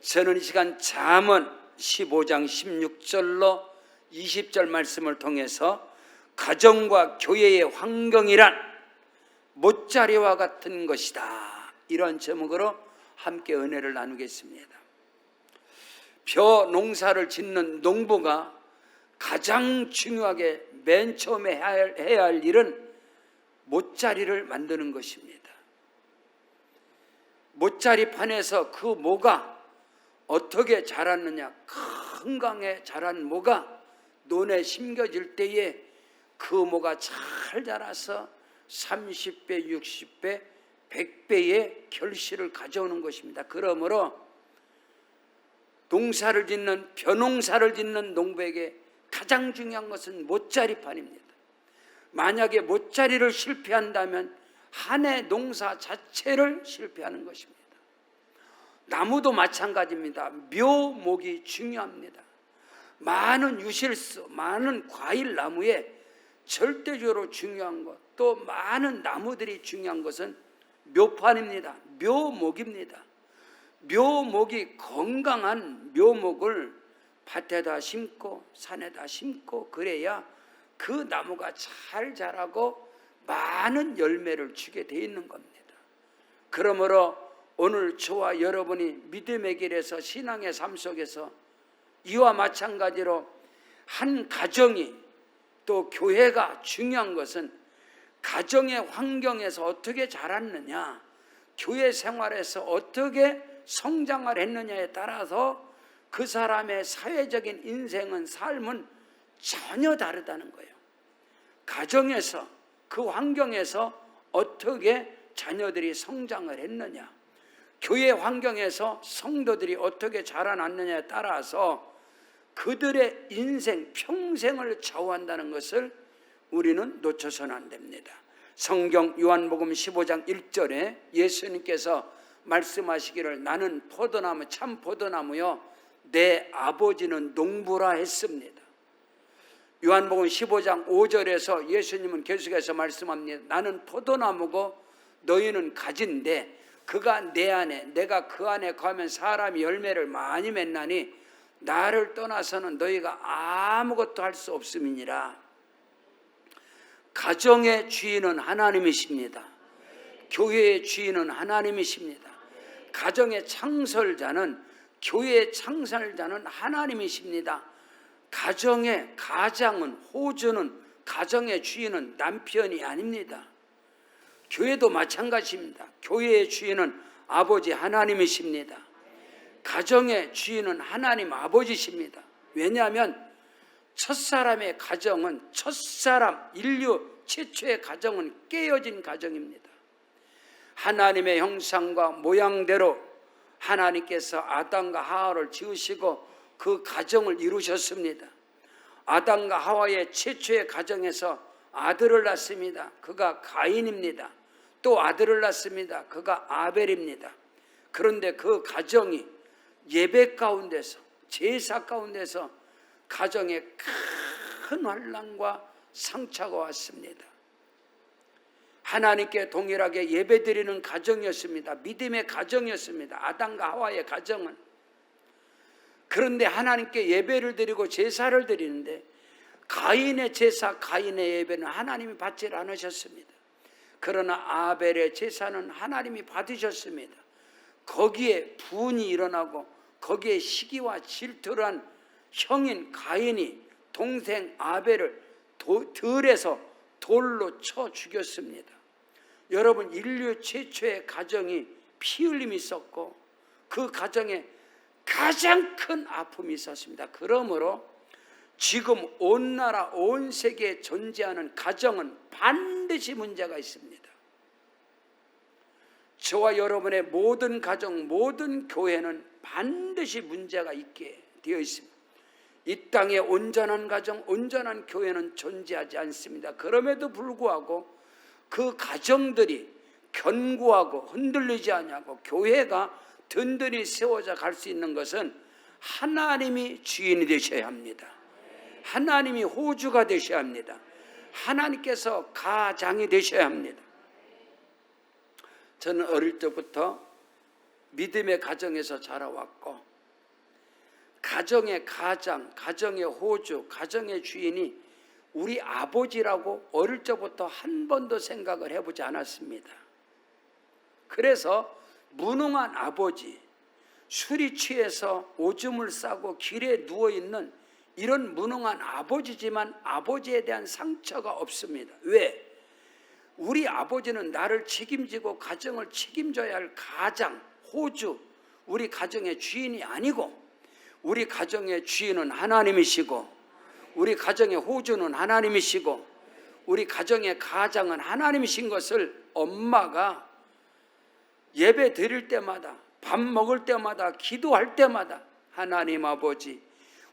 저는 이 시간 잠언 15장 16절로 20절 말씀을 통해서 가정과 교회의 환경이란 못자리와 같은 것이다, 이런 제목으로 함께 은혜를 나누겠습니다. 벼농사를 짓는 농부가 가장 중요하게 맨 처음에 해야 할 일은 못자리를 만드는 것입니다. 못자리판에서 그 모가 어떻게 자랐느냐, 큰 강에 자란 모가 논에 심겨질 때에 그 모가 잘 자라서 30배, 60배, 100배의 결실을 가져오는 것입니다. 그러므로 농사를 짓는, 벼농사를 짓는 농부에게 가장 중요한 것은 못자리판입니다. 만약에 못자리를 실패한다면 한 해 농사 자체를 실패하는 것입니다. 나무도 마찬가지입니다. 묘목이 중요합니다. 많은 유실수, 많은 과일 나무에 절대적으로 중요한 것, 또 많은 나무들이 중요한 것은 묘판입니다. 묘목입니다. 묘목이, 건강한 묘목을 밭에다 심고 산에다 심고 그래야 그 나무가 잘 자라고 많은 열매를 주게 되어 있는 겁니다. 그러므로 오늘 저와 여러분이 믿음의 길에서, 신앙의 삶 속에서 이와 마찬가지로 한 가정이, 또 교회가 중요한 것은 가정의 환경에서 어떻게 자랐느냐, 교회 생활에서 어떻게 성장을 했느냐에 따라서 그 사람의 사회적인 인생은, 삶은 전혀 다르다는 거예요. 가정에서, 그 환경에서 어떻게 자녀들이 성장을 했느냐, 교회 환경에서 성도들이 어떻게 자라났느냐에 따라서 그들의 인생, 평생을 좌우한다는 것을 우리는 놓쳐서는 안 됩니다. 성경 요한복음 15장 1절에 예수님께서 말씀하시기를 나는 포도나무, 참 포도나무요 내 아버지는 농부라 했습니다. 요한복음 15장 5절에서 예수님은 계속해서 말씀합니다. 나는 포도나무고 너희는 가지인데 그가 내 안에, 내가 그 안에 거하면 사람이 열매를 많이 맺나니 나를 떠나서는 너희가 아무것도 할 수 없음이니라. 가정의 주인은 하나님이십니다. 교회의 주인은 하나님이십니다. 가정의 창설자는, 교회의 창설자는 하나님이십니다. 가장은, 호주는, 가정의 주인은 남편이 아닙니다. 교회도 마찬가지입니다. 교회의 주인은 아버지 하나님이십니다. 가정의 주인은 하나님 아버지십니다. 왜냐하면 첫사람의 가정은, 인류 최초의 가정은 깨어진 가정입니다. 하나님의 형상과 모양대로 하나님께서 아담과 하와를 지으시고 그 가정을 이루셨습니다. 아담과 하와의 최초의 가정에서 아들을 낳습니다. 그가 가인입니다. 또 아들을 낳습니다. 그가 아벨입니다. 그런데 그 가정이 예배 가운데서, 제사 가운데서 가정에 큰 환난과 상처가 왔습니다. 하나님께 동일하게 예배드리는 가정이었습니다. 믿음의 가정이었습니다. 아담과 하와의 가정은. 그런데 하나님께 예배를 드리고 제사를 드리는데 가인의 제사, 가인의 예배는 하나님이 받지 않으셨습니다. 그러나 아벨의 제사는 하나님이 받으셨습니다. 거기에 분이 일어나고 거기에 시기와 질투를 한 형인 가인이 동생 아벨을 들에서 돌로 쳐 죽였습니다. 여러분, 인류 최초의 가정이 피 흘림이 있었고 그 가정에 가장 큰 아픔이 있었습니다. 그러므로 지금 온 나라, 온 세계에 존재하는 가정은 반드시 문제가 있습니다. 저와 여러분의 모든 가정, 모든 교회는 반드시 문제가 있게 되어 있습니다. 이 땅에 온전한 가정, 온전한 교회는 존재하지 않습니다. 그럼에도 불구하고 그 가정들이 견고하고 흔들리지 않냐고, 교회가 든든히 세워져 갈 수 있는 것은 하나님이 주인이 되셔야 합니다. 하나님이 호주가 되셔야 합니다. 하나님께서 가장이 되셔야 합니다. 저는 어릴 때부터 믿음의 가정에서 자라왔고 가정의 가장, 가정의 호주, 가정의 주인이 우리 아버지라고 어릴 적부터 한 번도 생각을 해보지 않았습니다. 그래서 무능한 아버지, 술이 취해서 오줌을 싸고 길에 누워있는 이런 무능한 아버지지만 아버지에 대한 상처가 없습니다. 왜? 우리 아버지는 나를 책임지고 가정을 책임져야 할 가장, 호주, 우리 가정의 주인이 아니고 우리 가정의 주인은 하나님이시고 우리 가정의 호주는 하나님이시고 우리 가정의 가장은 하나님이신 것을 엄마가 예배 드릴 때마다 밥 먹을 때마다 기도할 때마다 하나님 아버지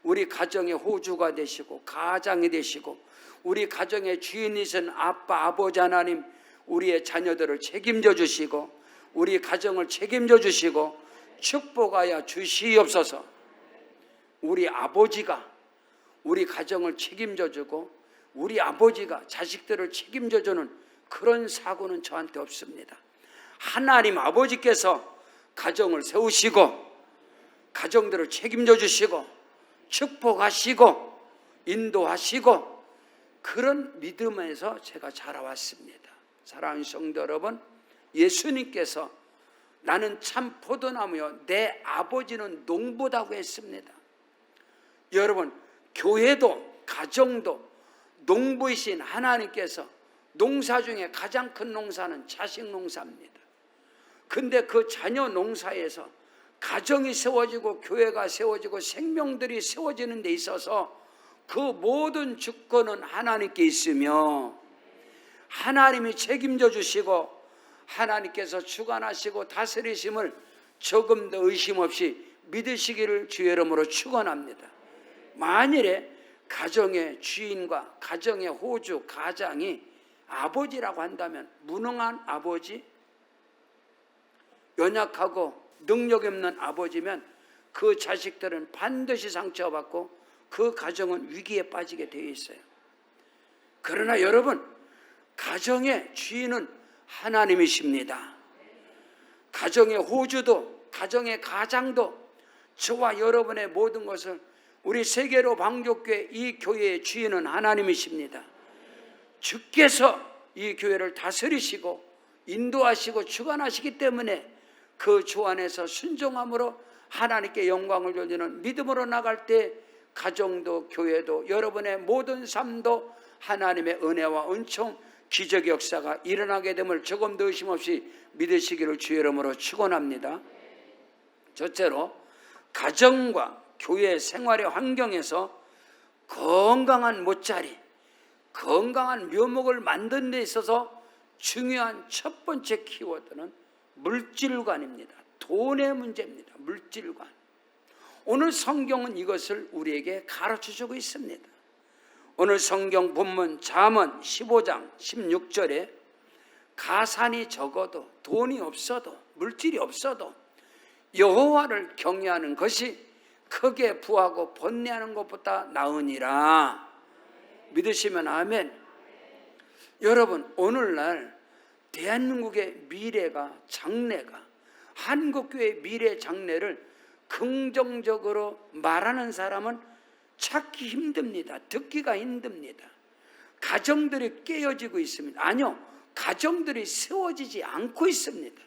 우리 가정의 호주가 되시고 가장이 되시고 우리 가정의 주인이신 아빠 아버지 하나님 우리의 자녀들을 책임져 주시고 우리 가정을 책임져 주시고 축복하여 주시옵소서. 우리 아버지가 우리 가정을 책임져 주고 우리 아버지가 자식들을 책임져 주는 그런 사고는 저한테 없습니다. 하나님 아버지께서 가정을 세우시고 가정들을 책임져 주시고 축복하시고 인도하시고 그런 믿음에서 제가 자라왔습니다. 사랑하는 성도 여러분, 예수님께서 나는 참 포도나무요 내 아버지는 농부다고 했습니다. 여러분, 교회도 가정도 농부이신 하나님께서 농사 중에 가장 큰 농사는 자식 농사입니다. 근데 그 자녀 농사에서 가정이 세워지고 교회가 세워지고 생명들이 세워지는 데 있어서 그 모든 주권은 하나님께 있으며 하나님이 책임져 주시고 하나님께서 주관하시고 다스리심을 조금 더 의심 없이 믿으시기를 주의 이름으로 축원합니다. 만일에 가정의 주인과 가정의 호주, 가장이 아버지라고 한다면 무능한 아버지, 연약하고 능력 없는 아버지면 그 자식들은 반드시 상처받고 그 가정은 위기에 빠지게 되어 있어요. 그러나 여러분, 가정의 주인은 하나님이십니다. 가정의 호주도 가정의 가장도 저와 여러분의 모든 것을 우리 세계로 방족교회 이 교회의 주인은 하나님이십니다. 주께서 이 교회를 다스리시고 인도하시고 주관하시기 때문에 그 주 안에서 순종함으로 하나님께 영광을 돌리는 믿음으로 나갈 때 가정도 교회도 여러분의 모든 삶도 하나님의 은혜와 은총 기적의 역사가 일어나게 됨을 조금 더 의심 없이 믿으시기를 주의 이름으로 축원합니다. 첫째로 가정과 교회 생활의 환경에서 건강한 못자리, 건강한 묘목을 만드는 데 있어서 중요한 첫 번째 키워드는 물질관입니다. 돈의 문제입니다. 물질관. 오늘 성경은 이것을 우리에게 가르쳐주고 있습니다. 오늘 성경 본문 잠언 15장 16절에 가산이 적어도 돈이 없어도 물질이 없어도 여호와를 경외하는 것이 크게 부하고 번뇌하는 것보다 나으니라. 믿으시면 아멘. 여러분, 오늘날 대한민국의 미래가 장래가 한국교회의 미래 장래를 긍정적으로 말하는 사람은 찾기 힘듭니다. 듣기가 힘듭니다. 가정들이 깨어지고 있습니다. 아니요, 가정들이 세워지지 않고 있습니다.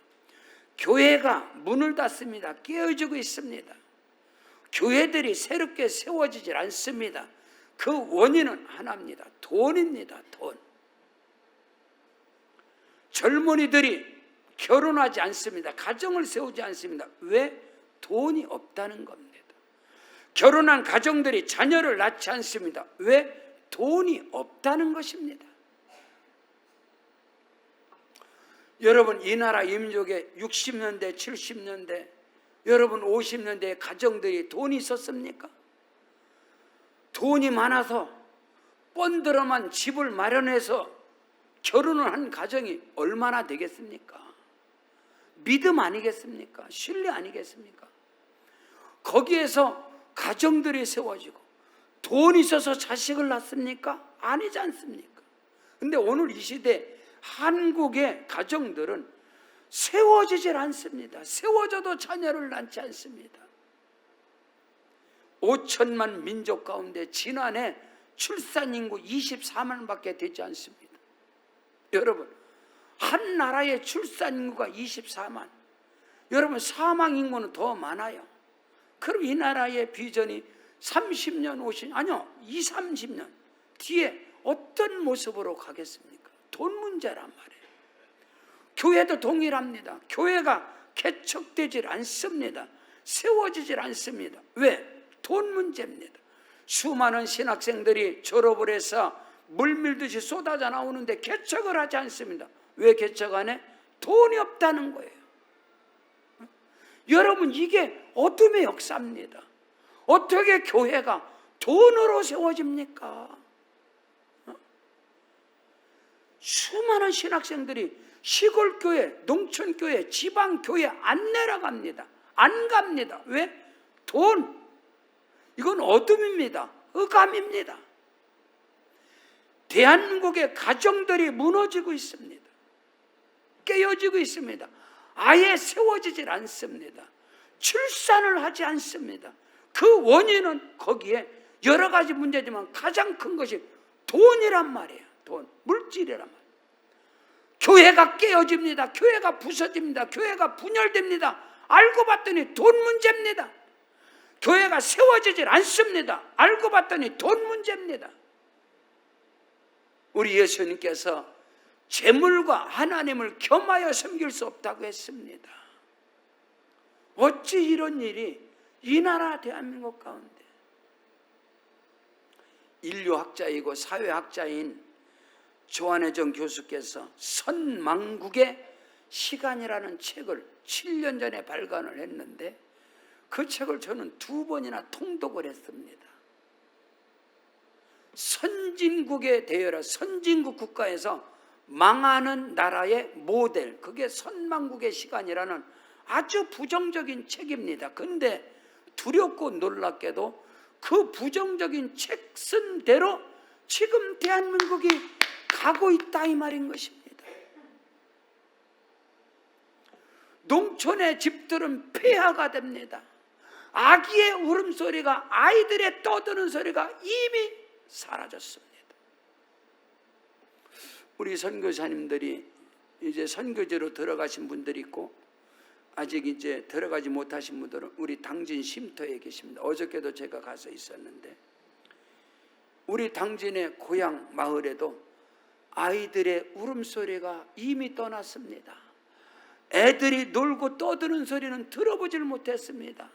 교회가 문을 닫습니다. 깨어지고 있습니다. 교회들이 새롭게 세워지지 않습니다. 그 원인은 하나입니다. 돈입니다. 돈. 젊은이들이 결혼하지 않습니다. 가정을 세우지 않습니다. 왜? 돈이 없다는 겁니다. 결혼한 가정들이 자녀를 낳지 않습니다. 왜? 돈이 없다는 것입니다. 여러분, 이 나라 민족의 60년대, 70년대, 여러분 50년대 가정들이 돈이 있었습니까? 돈이 많아서 뻔들어만 집을 마련해서 결혼을 한 가정이 얼마나 되겠습니까? 믿음 아니겠습니까? 신뢰 아니겠습니까? 거기에서 가정들이 세워지고 돈이 있어서 자식을 낳습니까? 아니지 않습니까? 근데 오늘 이 시대 한국의 가정들은 세워지질 않습니다. 세워져도 자녀를 낳지 않습니다. 5천만 민족 가운데 지난해 출산 인구 24만밖에 되지 않습니다. 여러분, 한 나라의 출산 인구가 24만. 여러분, 사망 인구는 더 많아요. 그럼 이 나라의 비전이 30년, 50년, 아니요, 20, 30년 뒤에 어떤 모습으로 가겠습니까? 돈 문제란 말이에요. 교회도 동일합니다. 교회가 개척되질 않습니다. 세워지질 않습니다. 왜? 돈 문제입니다. 수많은 신학생들이 졸업을 해서 물밀듯이 쏟아져 나오는데 개척을 하지 않습니다. 왜 개척 안 해? 돈이 없다는 거예요. 여러분, 이게 어둠의 역사입니다. 어떻게 교회가 돈으로 세워집니까? 수많은 신학생들이 시골교회, 농촌교회, 지방교회 안 내려갑니다. 안 갑니다. 왜? 돈. 이건 어둠입니다. 흑암입니다. 대한민국의 가정들이 무너지고 있습니다. 깨어지고 있습니다. 아예 세워지질 않습니다. 출산을 하지 않습니다. 그 원인은 거기에 여러 가지 문제지만 가장 큰 것이 돈이란 말이에요. 돈, 물질이란 말이에요. 교회가 깨어집니다. 교회가 부서집니다. 교회가 분열됩니다. 알고 봤더니 돈 문제입니다. 교회가 세워지질 않습니다. 알고 봤더니 돈 문제입니다. 우리 예수님께서 재물과 하나님을 겸하여 섬길 수 없다고 했습니다. 어찌 이런 일이 이 나라 대한민국 가운데. 인류학자이고 사회학자인 조한혜정 교수께서 선망국의 시간이라는 책을 7년 전에 발간을 했는데 그 책을 저는 2번이나 통독을 했습니다. 선진국에 대여라, 선진국 국가에서 망하는 나라의 모델, 그게 선망국의 시간이라는 아주 부정적인 책입니다. 근데 두렵고 놀랍게도 그 부정적인 책 쓴 대로 지금 대한민국이 가고 있다 이 말인 것입니다. 농촌의 집들은 폐허가 됩니다. 아기의 울음소리가, 아이들의 떠드는 소리가 이미 사라졌습니다. 우리 선교사님들이 이제 선교지로 들어가신 분들이 있고 아직 이제 들어가지 못하신 분들은 우리 당진 쉼터에 계십니다. 어저께도 제가 가서 있었는데 우리 당진의 고향 마을에도 아이들의 울음소리가 이미 떠났습니다. 애들이 놀고 떠드는 소리는 들어보질 못했습니다.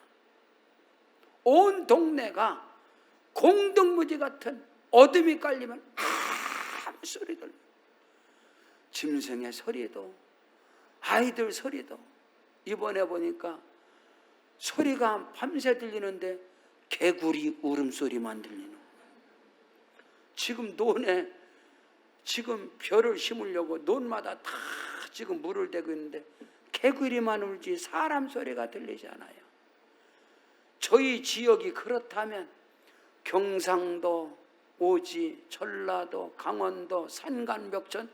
온 동네가 공동무지 같은 어둠이 깔리면 아무 소리도, 짐승의 소리도 아이들 소리도, 이번에 보니까 소리가 밤새 들리는데 개구리 울음소리만 들리는 거예요. 지금 논에 지금 벼를 심으려고 논마다 다 지금 물을 대고 있는데 개구리만 울지 사람 소리가 들리지 않아요. 저희 지역이 그렇다면 경상도, 오지, 전라도, 강원도, 산간벽천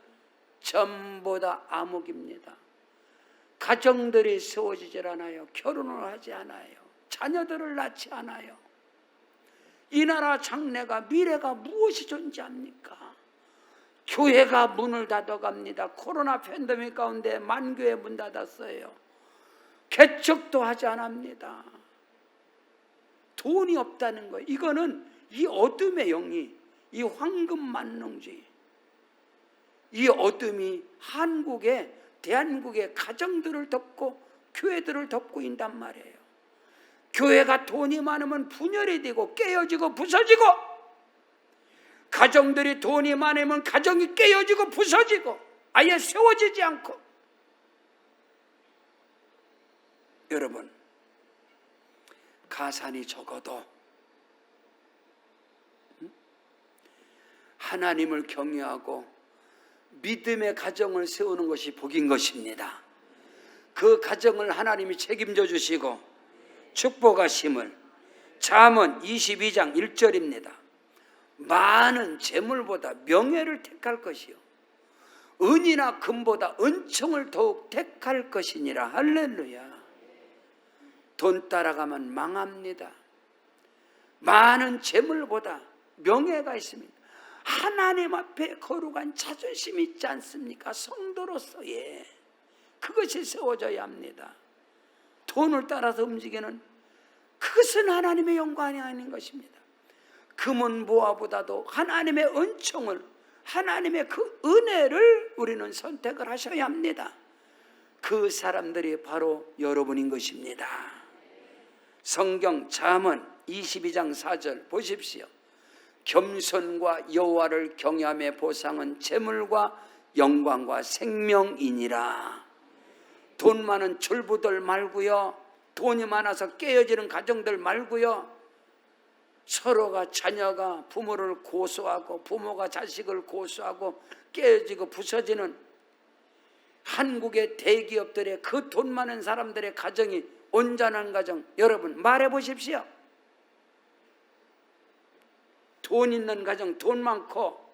전부 다 암흑입니다. 가정들이 세워지질 않아요. 결혼을 하지 않아요. 자녀들을 낳지 않아요. 이 나라 장래가, 미래가 무엇이 존재합니까? 교회가 문을 닫아갑니다. 코로나 팬데믹 가운데 만교회 문 닫았어요. 개척도 하지 않습니다. 돈이 없다는 거예요. 이거는 이 어둠의 영이, 이 황금만능주의, 이 어둠이 한국의, 대한민국의 가정들을 덮고 교회들을 덮고 있단 말이에요. 교회가 돈이 많으면 분열이 되고 깨어지고 부서지고, 가정들이 돈이 많으면 가정이 깨어지고 부서지고 아예 세워지지 않고. 여러분, 가산이 적어도 하나님을 경외하고 믿음의 가정을 세우는 것이 복인 것입니다. 그 가정을 하나님이 책임져 주시고 축복하심을. 잠언 22장 1절입니다. 많은 재물보다 명예를 택할 것이요 은이나 금보다 은총을 더욱 택할 것이니라. 할렐루야. 돈 따라가면 망합니다. 많은 재물보다 명예가 있습니다. 하나님 앞에 거룩한 자존심이 있지 않습니까? 성도로서의 그것이 세워져야 합니다. 돈을 따라서 움직이는 그것은 하나님의 영광이 아닌 것입니다. 금은 보화보다도 하나님의 은총을, 하나님의 그 은혜를 우리는 선택을 하셔야 합니다. 그 사람들이 바로 여러분인 것입니다. 성경 잠언 22장 4절 보십시오. 겸손과 여호와를 경외함의 보상은 재물과 영광과 생명이니라. 돈 많은 졸부들 말고요, 돈이 많아서 깨어지는 가정들 말고요, 서로가 자녀가 부모를 고소하고 부모가 자식을 고소하고 깨어지고 부서지는 한국의 대기업들의 그 돈 많은 사람들의 가정이 온전한 가정, 여러분 말해 보십시오. 돈 있는 가정, 돈 많고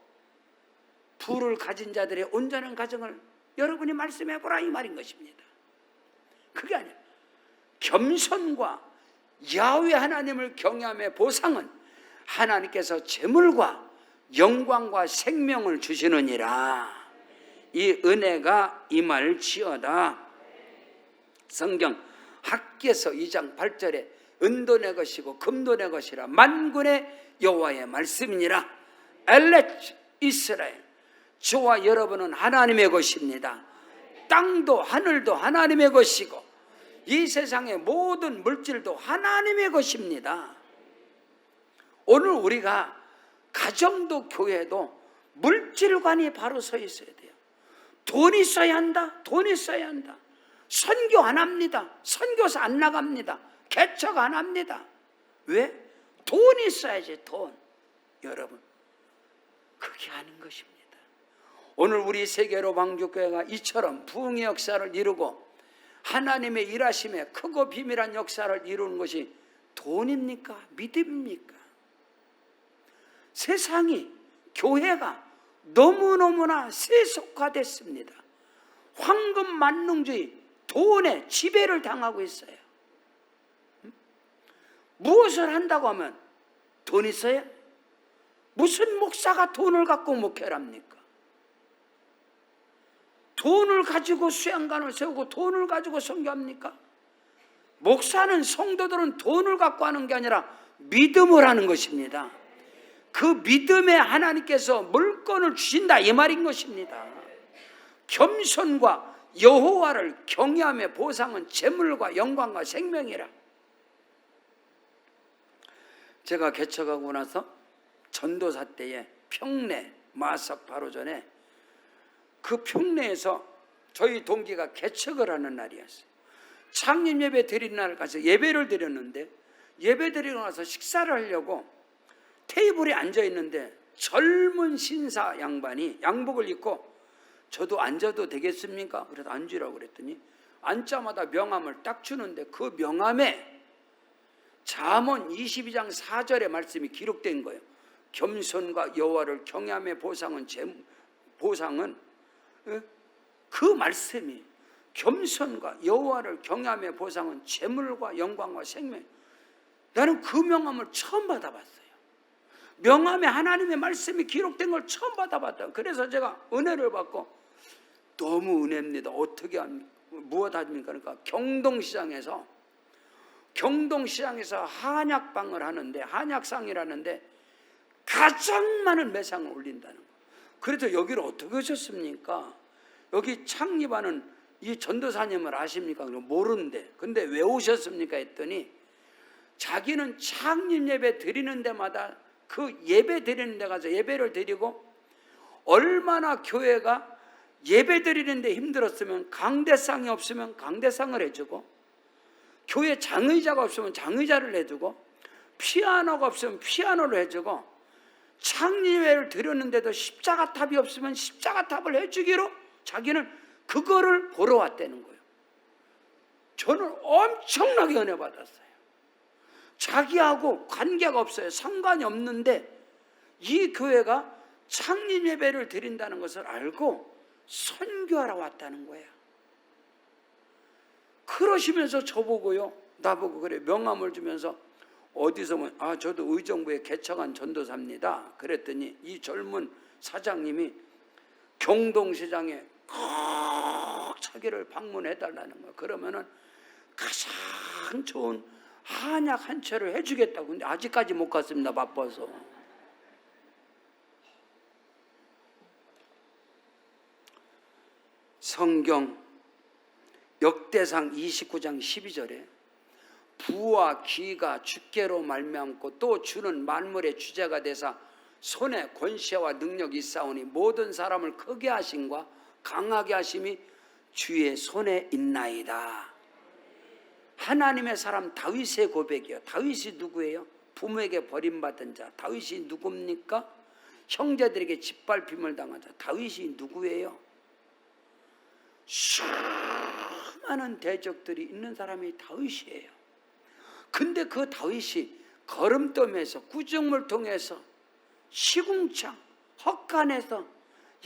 부를 가진 자들의 온전한 가정을 여러분이 말씀해 보라 이 말인 것입니다. 그게 아니에요. 겸손과 야훼 하나님을 경외함의 보상은 하나님께서 재물과 영광과 생명을 주시느니라. 이 은혜가 임할지어다. 성경 학개서 2장 8절에 은도 내 것이고 금도 내 것이라 만군의 여호와의 말씀이니라. 엘레츠 이스라엘, 저와 여러분은 하나님의 것입니다. 땅도 하늘도 하나님의 것이고 이 세상의 모든 물질도 하나님의 것입니다. 오늘 우리가 가정도 교회도 물질관이 바로 서 있어야 돼요. 돈이 있어야 한다. 돈이 있어야 한다. 선교 안 합니다. 선교사 안 나갑니다. 개척 안 합니다. 왜? 돈이 있어야지. 돈. 여러분, 그게 아닌 것입니다. 오늘 우리 세계로 방주교회가 이처럼 부흥의 역사를 이루고 하나님의 일하심에 크고 비밀한 역사를 이루는 것이 돈입니까? 믿음입니까? 세상이, 교회가 너무너무나 세속화됐습니다. 황금 만능주의, 돈에 지배를 당하고 있어요. 무엇을 한다고 하면 돈 있어요? 무슨 목사가 돈을 갖고 목회를 합니까? 돈을 가지고 수양관을 세우고 돈을 가지고 선교합니까? 목사는, 성도들은 돈을 갖고 하는 게 아니라 믿음을 하는 것입니다. 그 믿음에 하나님께서 물건을 주신다 이 말인 것입니다. 겸손과 여호와를 경외함의 보상은 재물과 영광과 생명이라. 제가 개척하고 나서 전도사 때에 평내 마석 바로 전에 그 평내에서 저희 동기가 개척을 하는 날이었어요. 창립 예배 드리는 날 가서 예배를 드렸는데, 예배 드리고 나서 식사를 하려고 테이블에 앉아 있는데 젊은 신사 양반이 양복을 입고 저도 앉아도 되겠습니까? 그래서 앉으라고 그랬더니 앉자마자 명함을 딱 주는데 그 명함에 잠언 22장 4절의 말씀이 기록된 거예요. 겸손과 여호와를 경외함의 보상은 그 말씀이, 겸손과 여호와를 경외함의 보상은 재물과 영광과 생명. 나는 그 명함을 처음 받아봤어요. 명함에 하나님의 말씀이 기록된 걸 처음 받아봤다. 그래서 제가 은혜를 받고 너무 은혜입니다. 어떻게 합니까? 무엇 합니까? 그러니까 경동시장에서 한약방을 하는데, 한약상이라는데 가장 많은 매상을 올린다는 거예요. 그래서 여기를 어떻게 오셨습니까? 여기 창립하는 이 전도사님을 아십니까? 모르는데, 근데 왜 오셨습니까? 했더니 자기는 창립 예배 드리는 데마다 그 예배 드리는 데 가서 예배를 드리고, 얼마나 교회가 예배 드리는데 힘들었으면 강대상이 없으면 강대상을 해주고, 교회 장의자가 없으면 장의자를 해주고, 피아노가 없으면 피아노를 해주고, 창립예배를 드렸는데도 십자가탑이 없으면 십자가탑을 해주기로 자기는 그거를 보러 왔다는 거예요. 저는 엄청나게 은혜 받았어요. 자기하고 관계가 없어요. 상관이 없는데 이 교회가 창립 예배를 드린다는 것을 알고 선교하러 왔다는 거예요. 그러시면서 저보고요, 나보고 그래 명함을 주면서 어디서 저도 의정부에 개척한 전도사입니다. 그랬더니 이 젊은 사장님이 경동시장에 꼭 자기를 방문해달라는 거야. 그러면은 가장 좋은 한약 한 채를 해주겠다고. 근데 아직까지 못 갔습니다. 바빠서. 성경 역대상 29장 12절에 부와 귀가 주께로 말미암고 또 주는 만물의 주제가 되사 손에 권세와 능력이 있사오니 모든 사람을 크게 하심과 강하게 하심이 주의 손에 있나이다. 하나님의 사람 다윗의 고백이요. 다윗이 누구예요? 부모에게 버림받은 자. 다윗이 누굽니까? 형제들에게 짓밟힘을 당한 자. 다윗이 누구예요? 수많은 대적들이 있는 사람이 다윗이에요. 근데 그 다윗이 거름떠면서 구정을 통해서 시궁창 헛간에서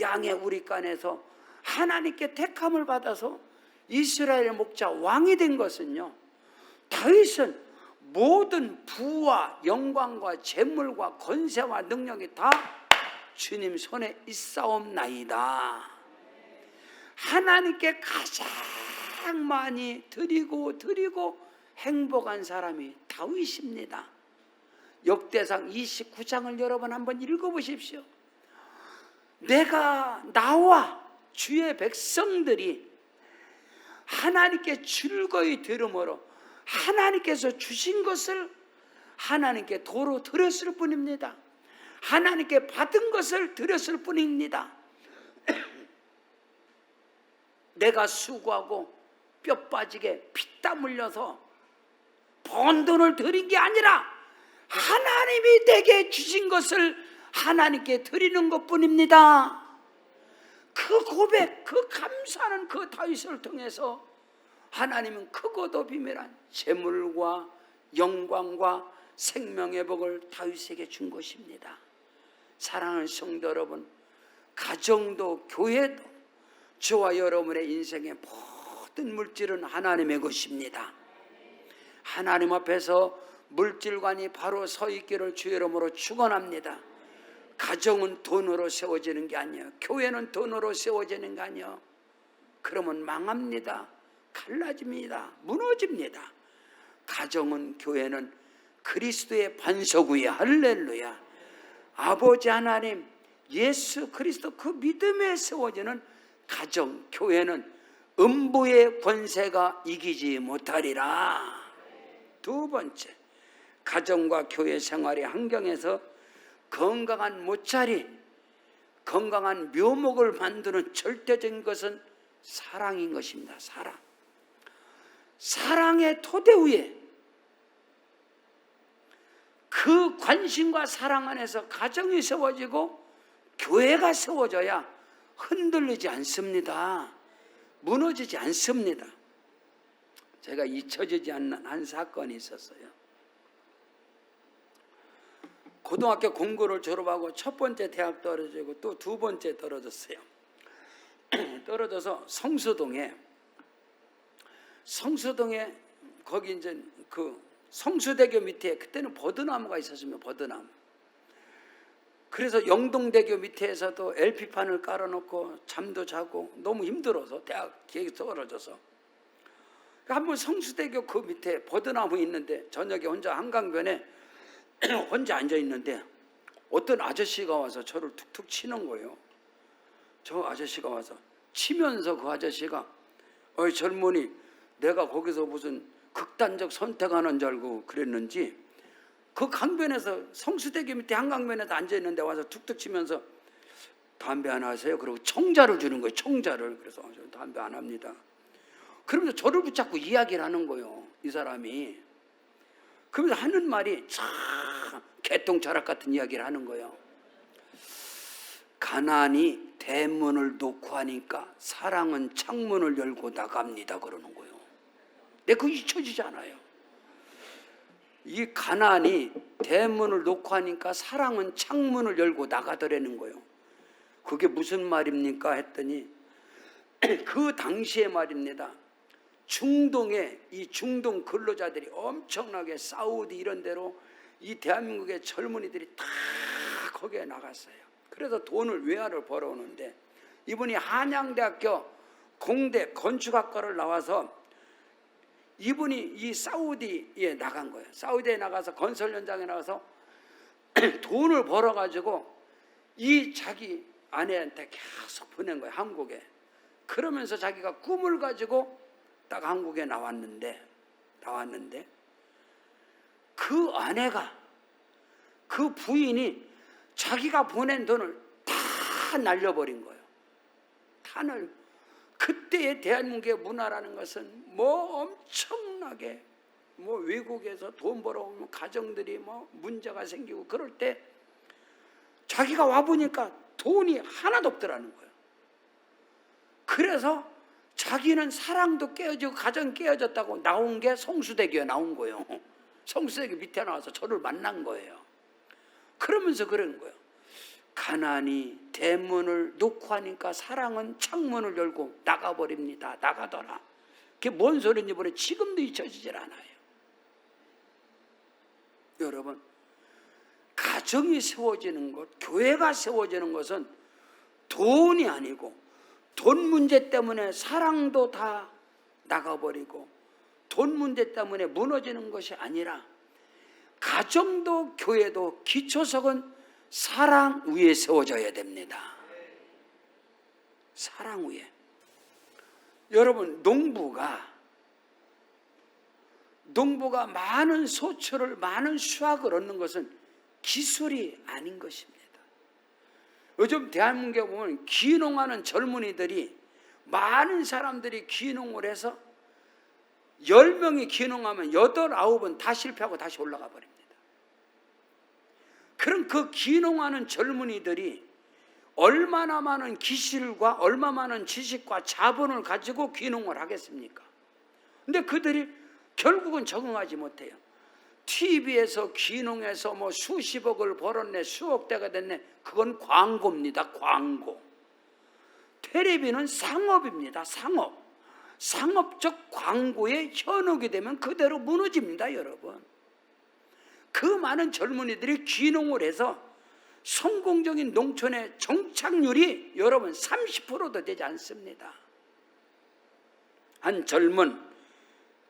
양의 우리간에서 하나님께 택함을 받아서 이스라엘 목자 왕이 된 것은요, 다윗은 모든 부와 영광과 재물과 권세와 능력이 다 주님 손에 있사옵나이다. 하나님께 가장 많이 드리고 행복한 사람이 다윗입니다. 역대상 29장을 여러분 한번 읽어보십시오. 나와 주의 백성들이 하나님께 즐거이 들음으로 하나님께서 주신 것을 하나님께 도로 드렸을 뿐입니다. 하나님께 받은 것을 드렸을 뿐입니다. 내가 수고하고 뼈 빠지게 피땀 흘려서 번 돈을 드린 게 아니라 하나님이 내게 주신 것을 하나님께 드리는 것뿐입니다. 그 고백, 그 감사하는 그 다윗을 통해서 하나님은 크고도 비밀한 재물과 영광과 생명의 복을 다윗에게 준 것입니다. 사랑하는 성도 여러분, 가정도 교회도 저와 여러분의 인생의 모든 물질은 하나님의 것입니다. 하나님 앞에서 물질관이 바로 서 있기를 주의 이름으로 축원합니다. 가정은 돈으로 세워지는 게 아니에요. 교회는 돈으로 세워지는 게 아니에요. 그러면 망합니다. 갈라집니다. 무너집니다. 가정은, 교회는 그리스도의 반석 위에, 할렐루야, 아버지 하나님 예수 그리스도 그 믿음에 세워지는 가정, 교회는 음부의 권세가 이기지 못하리라. 두 번째, 가정과 교회 생활의 환경에서 건강한 모짜리, 건강한 묘목을 만드는 절대적인 것은 사랑인 것입니다. 사랑의 토대 위에, 그 관심과 사랑 안에서 가정이 세워지고 교회가 세워져야 흔들리지 않습니다. 무너지지 않습니다. 제가 잊혀지지 않는 한 사건이 있었어요. 고등학교 공고를 졸업하고 첫 번째 대학 떨어지고 또 두 번째 떨어졌어요. 떨어져서 성수동에 거기 이제 그 성수대교 밑에 그때는 버드나무가 있었습니다. 버드나무. 그래서 영동대교 밑에서도 LP판을 깔아놓고 잠도 자고 너무 힘들어서 대학 기획이 떨어져서 한번 성수대교 그 밑에 버드나무 있는데 저녁에 혼자 한강변에 혼자 앉아 있는데 어떤 아저씨가 와서 저를 툭툭 치는 거예요. 저 아저씨가 와서 치면서 그 아저씨가 어이 젊은이, 내가 거기서 무슨 극단적 선택하는 줄 알고 그랬는지 그 강변에서 성수대교 밑에 한강변에서 앉아 있는데 와서 툭툭 치면서 담배 안 하세요? 그리고 청자를 주는 거예요. 청자를. 그래서 저는 담배 안 합니다. 그러면서 저를 붙잡고 이야기를 하는 거예요. 이 사람이. 그러면서 하는 말이 참 개똥철학 같은 이야기를 하는 거예요. 가난이 대문을 놓고 하니까 사랑은 창문을 열고 나갑니다. 그러는 거예요. 내가 그거 잊혀지지 않아요. 이 가난이 대문을 놓고 하니까 사랑은 창문을 열고 나가더라는 거예요. 그게 무슨 말입니까? 했더니 그 당시에 말입니다. 중동에 이 중동 근로자들이 엄청나게 사우디 이런 데로 이 대한민국의 젊은이들이 다 거기에 나갔어요. 그래서 돈을 외화를 벌어오는데 이분이 한양대학교 공대 건축학과를 나와서 이분이 이 사우디에 나간 거예요. 사우디에 나가서 건설 현장에 나가서 돈을 벌어가지고 이 자기 아내한테 계속 보낸 거예요. 한국에. 그러면서 자기가 꿈을 가지고 딱 한국에 나왔는데 그 아내가, 그 부인이 자기가 보낸 돈을 다 날려버린 거예요. 다 날려. 그때의 대한민국의 문화라는 것은 뭐 엄청나게 뭐 외국에서 돈 벌어오면 가정들이 뭐 문제가 생기고 그럴 때 자기가 와보니까 돈이 하나도 없더라는 거예요. 그래서 자기는 사랑도 깨어지고 가정 깨어졌다고 나온 게 성수대교에 나온 거예요. 성수대교 밑에 나와서 저를 만난 거예요. 그러면서 그런 거예요. 가난이 대문을 놓고 하니까 사랑은 창문을 열고 나가버립니다. 나가더라. 그게 뭔 소리인지 모르겠어요. 지금도 잊혀지질 않아요. 여러분, 가정이 세워지는 것, 교회가 세워지는 것은 돈이 아니고 돈 문제 때문에 사랑도 다 나가버리고 돈 문제 때문에 무너지는 것이 아니라 가정도 교회도 기초석은 사랑 위에 세워져야 됩니다. 사랑 위에. 여러분, 농부가 많은 소출을, 많은 수확을 얻는 것은 기술이 아닌 것입니다. 요즘 대한민국에 보면 귀농하는 젊은이들이, 많은 사람들이 귀농을 해서 10명이 귀농하면 8, 9은 다 실패하고 다시 올라가 버립니다. 그럼 그 귀농하는 젊은이들이 얼마나 많은 기술과 얼마나 많은 지식과 자본을 가지고 귀농을 하겠습니까? 근데 그들이 결국은 적응하지 못해요. TV에서 귀농해서 뭐 수십억을 벌었네, 수억대가 됐네. 그건 광고입니다. 광고. 텔레비는 상업입니다. 상업. 상업적 광고에 현혹이 되면 그대로 무너집니다, 여러분. 그 많은 젊은이들이 귀농을 해서 성공적인 농촌의 정착률이 여러분 30%도 되지 않습니다. 한 젊은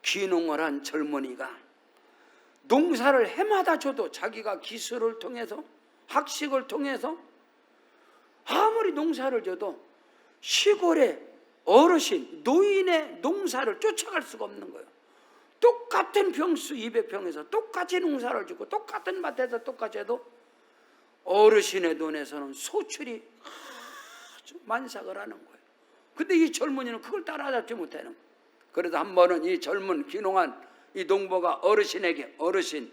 귀농을 한 젊은이가 농사를 해마다 줘도 자기가 기술을 통해서, 학식을 통해서 아무리 농사를 줘도 시골의 어르신, 노인의 농사를 쫓아갈 수가 없는 거예요. 똑같은 평수 200평에서 똑같이 농사를 짓고 똑같은 밭에서 똑같이 해도 어르신의 눈에서는 소출이 아주 만삭을 하는 거예요. 근데 이 젊은이는 그걸 따라잡지 못하는 거예요. 그래서 한 번은 이 젊은 귀농한 이 농부가 어르신에게, 어르신,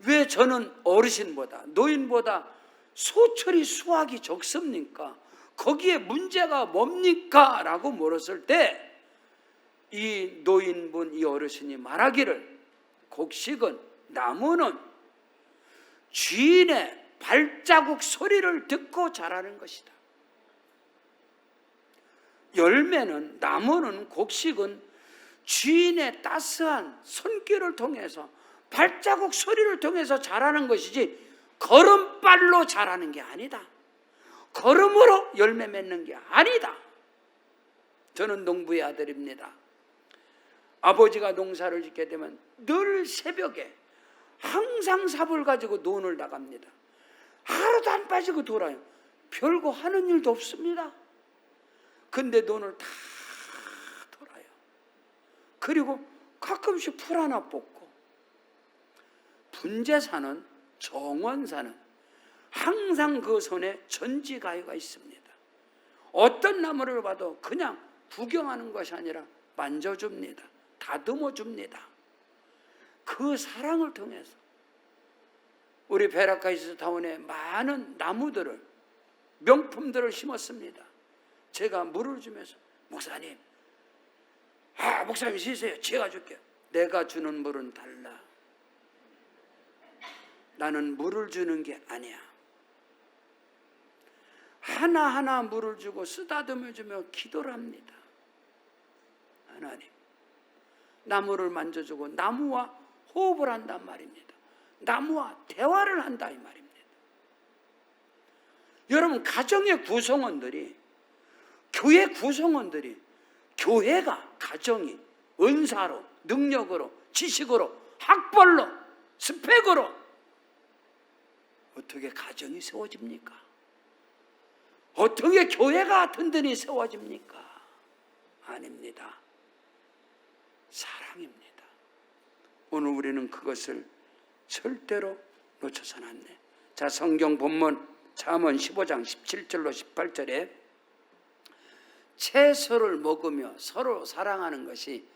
왜 저는 어르신보다, 노인보다 소출이 수확이 적습니까? 거기에 문제가 뭡니까? 라고 물었을 때 이 노인분, 이 어르신이 말하기를, 곡식은, 나무는 주인의 발자국 소리를 듣고 자라는 것이다. 열매는, 나무는, 곡식은 주인의 따스한 손길을 통해서, 발자국 소리를 통해서 자라는 것이지 걸음발로 자라는 게 아니다. 걸음으로 열매 맺는 게 아니다. 저는 농부의 아들입니다. 아버지가 농사를 짓게 되면 늘 새벽에 항상 삽을 가지고 논을 나갑니다. 하루도 안 빠지고 돌아요. 별거 하는 일도 없습니다. 근데 논을 다 돌아요. 그리고 가끔씩 풀 하나 뽑고, 분재사는, 정원사는 항상 그 손에 전지가위가 있습니다. 어떤 나무를 봐도 그냥 구경하는 것이 아니라 만져줍니다. 다듬어줍니다. 그 사랑을 통해서 우리 베라카이스 타운에 많은 나무들을, 명품들을 심었습니다. 제가 물을 주면서, 목사님, 목사님 쉬세요. 제가 줄게요. 내가 주는 물은 달라. 나는 물을 주는 게 아니야. 하나하나 물을 주고 쓰다듬어 주며 기도를 합니다. 하나님, 나무를 만져주고 나무와 호흡을 한단 말입니다. 나무와 대화를 한다 이 말입니다. 여러분, 가정의 구성원들이, 교회 구성원들이, 교회가 가정이 은사로, 능력으로, 지식으로, 학벌로, 스펙으로 어떻게 가정이 세워집니까? 어떻게 교회가 든든히 세워집니까? 아닙니다. 사랑입니다. 오늘 우리는 그것을 절대로 놓쳐서는 안 돼. 자, 성경 본문 잠언 15장 17절로 18절에 채소를 먹으며 서로 사랑하는 것이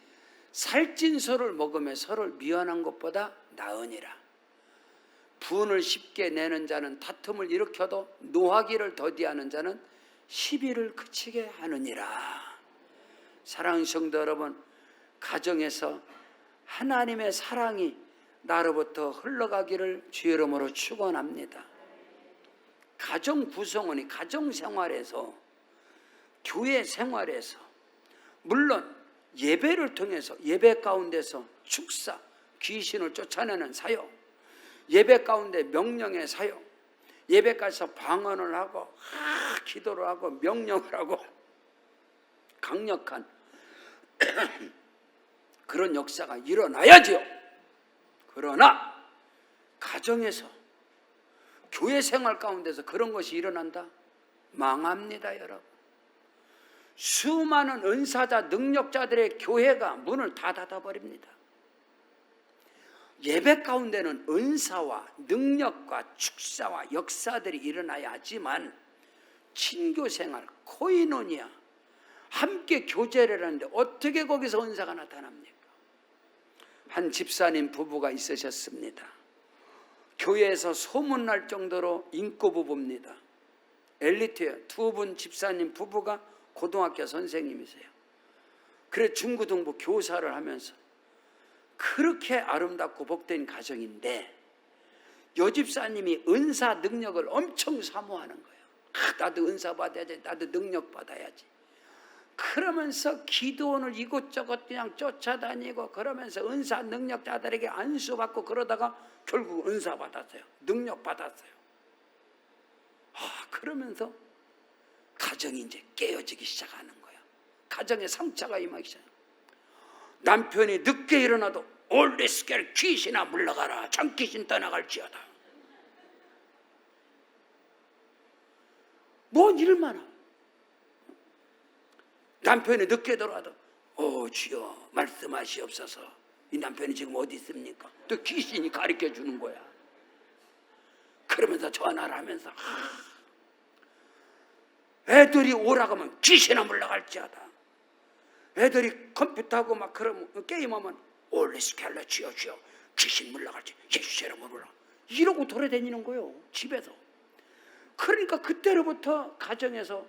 살찐 소를 먹으며 서로를 미워하는 것보다 나으니라. 분을 쉽게 내는 자는 다툼을 일으켜도 노하기를 더디하는 자는 시비를 그치게 하느니라. 사랑하는 성도 여러분, 가정에서 하나님의 사랑이 나로부터 흘러가기를 주의 이름으로 축원합니다. 가정 구성원이 가정 생활에서, 교회 생활에서, 물론 예배를 통해서, 예배 가운데서 축사, 귀신을 쫓아내는 사역, 예배 가운데 명령의 사역, 예배 가서 방언을 하고 기도를 하고 명령을 하고 강력한 그런 역사가 일어나야지요. 그러나 가정에서, 교회 생활 가운데서 그런 것이 일어난다? 망합니다, 여러분. 수많은 은사자, 능력자들의 교회가 문을 다 닫아버립니다. 예배 가운데는 은사와 능력과 축사와 역사들이 일어나야 하지만 친교생활, 코이노니아, 함께 교제를 하는데 어떻게 거기서 은사가 나타납니까? 한 집사님 부부가 있으셨습니다. 교회에서 소문날 정도로 인고 부부입니다. 엘리트예요. 두 분 집사님 부부가 고등학교 선생님이세요. 그래 중고등부 교사를 하면서 그렇게 아름답고 복된 가정인데 여집사님이 은사 능력을 엄청 사모하는 거예요. 나도 은사 받아야지, 나도 능력 받아야지. 그러면서 기도원을 이곳저곳 그냥 쫓아다니고 그러면서 은사 능력자들에게 안수받고 그러다가 결국 은사 받았어요. 능력 받았어요. 그러면서 가정이 이제 깨어지기 시작하는 거야. 가정에 상처가 임하기 시작해요. 남편이 늦게 일어나도 올리스겔 귀신아 물러가라, 장귀신 떠나갈지어다. 뭔 일만 하면 남편이 늦게 들어와도 주여 말씀하시옵소서. 이 남편이 지금 어디 있습니까? 또 귀신이 가르쳐 주는 거야. 그러면서 전화를 하면서 애들이 오라고 하면 귀신아 물러갈지어다. 애들이 컴퓨터하고 막 그러면 게임하면 올리스켈러 주여 주여 귀신 물러갈지 예수 이름으로 물러가. 이러고 돌아다니는 거예요, 집에서. 그러니까 그때로부터 가정에서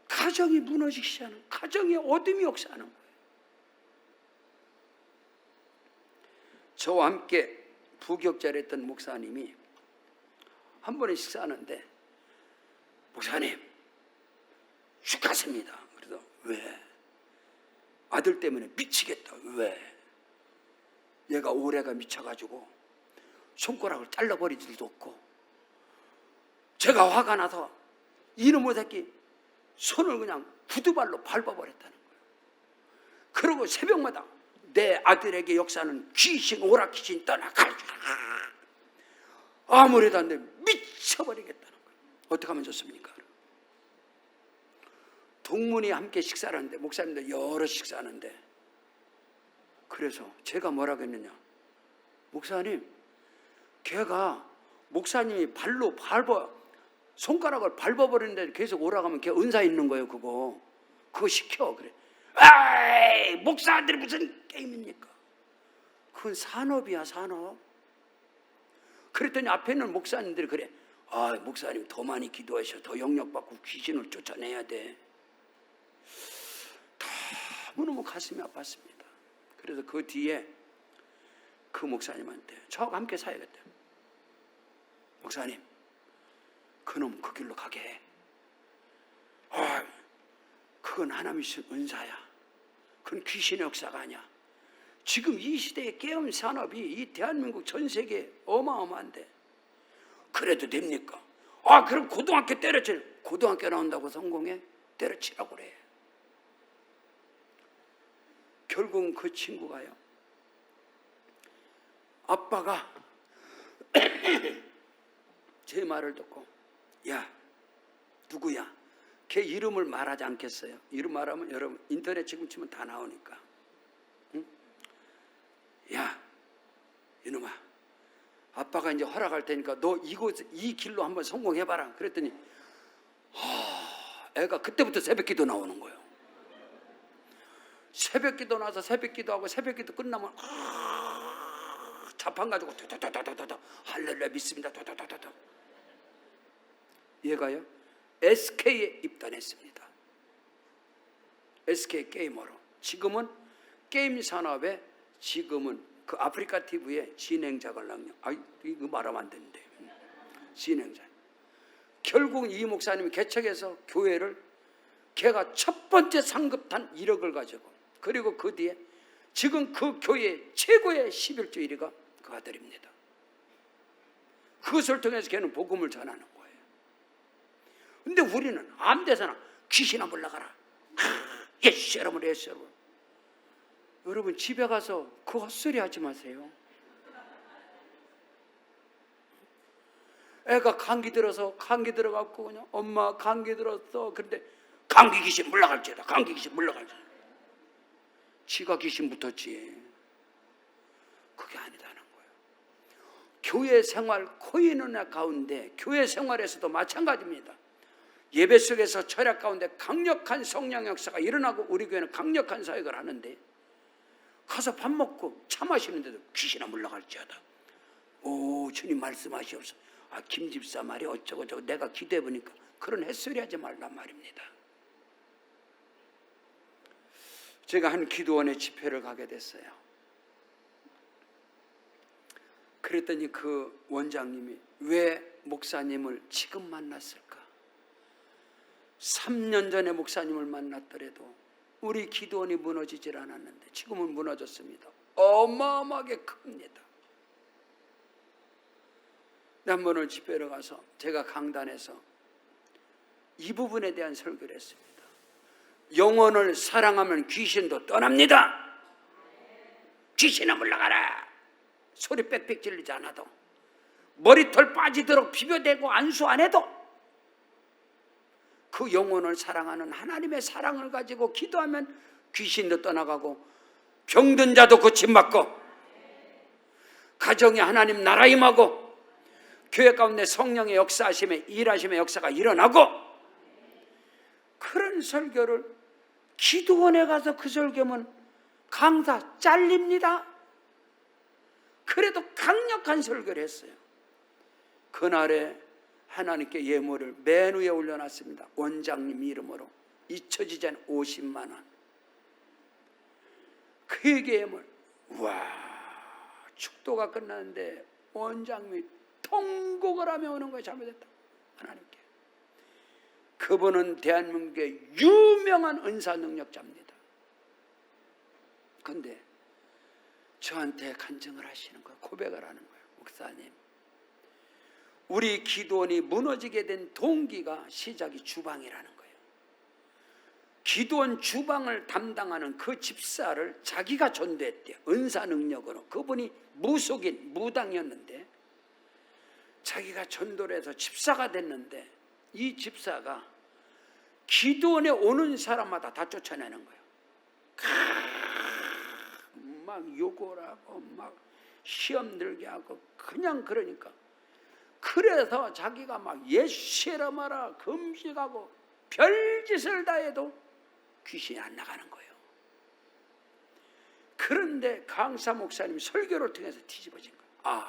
가정이 무너지기 시작하는, 가정의 어둠이 역사하는 거예요. 저와 함께 부격자를 했던 목사님이 한 번에 식사하는데 목사님 축하습니다. 그래서 왜? 아들 때문에 미치겠다. 왜? 얘가 올해가 미쳐가지고 손가락을 잘라버릴 일도 없고 제가 화가 나서 이놈의 새끼 손을 그냥 구두발로 밟아버렸다는 거예요. 그리고 새벽마다 내 아들에게 역사는 귀신, 오락귀신 떠나갈 줄 아무래도 안 되면 미쳐버리겠다는 거예요. 어떻게 하면 좋습니까? 동문이 함께 식사를 하는데 목사님들 여러 식사하는데 그래서 제가 뭐라고 했느냐, 목사님 걔가 목사님이 발로 손가락을 밟아버리는데 계속 오라가면 걔 은사 있는 거예요. 그거 시켜. 그래. 에이, 목사들이 무슨 게임입니까? 그건 산업이야, 산업. 그랬더니 앞에 있는 목사님들이 그래. 목사님 더 많이 기도하셔. 더 영역받고 귀신을 쫓아내야 돼. 너무너무 가슴이 아팠습니다. 그래서 그 뒤에 그 목사님한테 저하고 함께 사야겠다. 목사님, 그놈 그 길로 가게 해. 그건 하나님이 주신 은사야. 그건 귀신의 역사가 아니야. 지금 이 시대의 게임 산업이 이 대한민국 전 세계에 어마어마한데 그래도 됩니까? 아, 그럼 고등학교 때려쳐. 고등학교 나온다고 성공해? 때려치라고 그래. 결국은 그 친구가요, 아빠가 제 말을 듣고, 야, 누구야? 걔 이름을 말하지 않겠어요. 이름 말하면 여러분 인터넷 지금 치면 다 나오니까. 응? 야, 이놈아, 아빠가 이제 허락할 테니까 너 이 길로 한번 성공해봐라. 그랬더니 애가 그때부터 새벽기도 나오는 거예요. 새벽기도 나와서 새벽기도하고 새벽기도 끝나면 자판 가지고 도도도도도도 할렐루야 믿습니다. 도도도도도. 얘가요 SK에 입단했습니다. SK 게이머로. 지금은 게임 산업에 지금은 그 아프리카 TV의 진행자를 랑요. 이거 말하면 안 되는데. 진행자. 결국 이 목사님이 개척해서 교회를 걔가 첫 번째 상급탄 1억을 가지고, 그리고 그 뒤에 지금 그 교회 최고의 11조 1위가 그 아들입니다. 그것을 통해서 걔는 복음을 전하는 거예요. 근데 우리는 아무 데서나 귀신아 물러가라. 예수 여러분, 예수 여러분. 여러분 집에 가서 그 헛소리 하지 마세요. 애가 감기 들어갖고 그냥 엄마 감기 들었어. 그런데 감기 귀신 물러갈지어다. 감기 귀신 물러갈지어다. 지가 귀신 붙었지. 그게 아니다는 거예요. 교회 생활 코인은 가운데 교회 생활에서도 마찬가지입니다. 예배 속에서 철학 가운데 강력한 성령 역사가 일어나고 우리 교회는 강력한 사역을 하는데 가서 밥 먹고 차 마시는데도 귀신아 물러갈지어다. 오, 주님 말씀하시옵소서. 김 집사 말이 어쩌고 저쩌고 내가 기도해 보니까 그런 햇소리 하지 말란 말입니다. 제가 한 기도원의 집회를 가게 됐어요. 그랬더니 그 원장님이 왜 목사님을 지금 만났을까? 3년 전에 목사님을 만났더라도 우리 기도원이 무너지질 않았는데 지금은 무너졌습니다. 어마어마하게 큽니다. 한 번은 집회를 가서 제가 강단에서 이 부분에 대한 설교를 했습니다. 영혼을 사랑하면 귀신도 떠납니다. 귀신아 물러가라. 소리 빽빽 질리지 않아도, 머리털 빠지도록 비벼대고 안수 안 해도 그 영혼을 사랑하는 하나님의 사랑을 가지고 기도하면 귀신도 떠나가고 병든 자도 고침받고 가정에 하나님 나라 임하고 교회 가운데 성령의 역사하심의 일하심의 역사가 일어나고, 그런 설교를 기도원에 가서 그 설교면 강사 잘립니다. 그래도 강력한 설교를 했어요. 그날에 하나님께 예물을 맨 위에 올려놨습니다. 원장님 이름으로 잊혀지지 않은 50만 원. 그에게 예물. 와, 축도가 끝났는데 원장님이 통곡을 하며 오는 거예요. 잘못했다 하나님께. 그분은 대한민국의 유명한 은사 능력자입니다. 그런데 저한테 간증을 하시는 거예요. 고백을 하는 거예요. 목사님, 우리 기도원이 무너지게 된 동기가 시작이 주방이라는 거예요. 기도원 주방을 담당하는 그 집사를 자기가 전도했대요. 은사 능력으로. 그분이 무속인 무당이었는데 자기가 전도를 해서 집사가 됐는데 이 집사가 기도원에 오는 사람마다 다 쫓아내는 거예요. 막 욕을 하고 막 시험 들게 하고 그냥 그러니까, 그래서 자기가 막 예시라 마라 금식하고 별짓을 다 해도 귀신이 안 나가는 거예요. 그런데 강사 목사님 설교를 통해서 뒤집어진 거예요.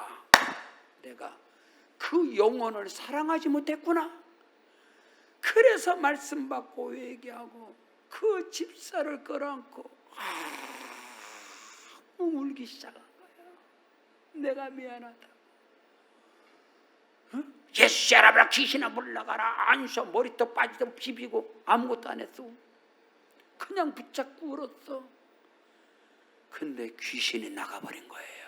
내가 그 영혼을 사랑하지 못했구나. 그래서 말씀 받고 얘기하고 그 집사를 끌어안고 울기 시작한 거예요. 내가 미안하다. 예수 알아보라. 귀신아 물러가라. 안서 머리털 빠지도록 비비고 아무것도 안 했어. 그냥 붙잡고 울었어. 근데 귀신이 나가버린 거예요.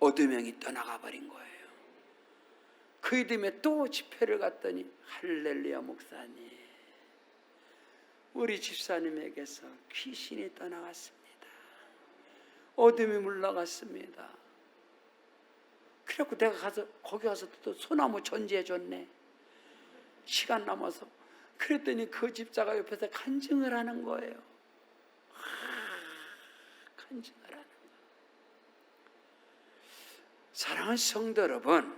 어둠형이 떠나가버린 거예요. 그 이듬해 또 집회를 갔더니 할렐루야 목사님, 우리 집사님에게서 귀신이 떠나갔습니다. 어둠이 물러갔습니다. 그래갖고 내가 가서 거기 가서 또 소나무 전지해 줬네. 시간 남아서. 그랬더니 그 집사가 옆에서 간증을 하는 거예요. 간증을 하는 거예요. 사랑하는 성도 여러분,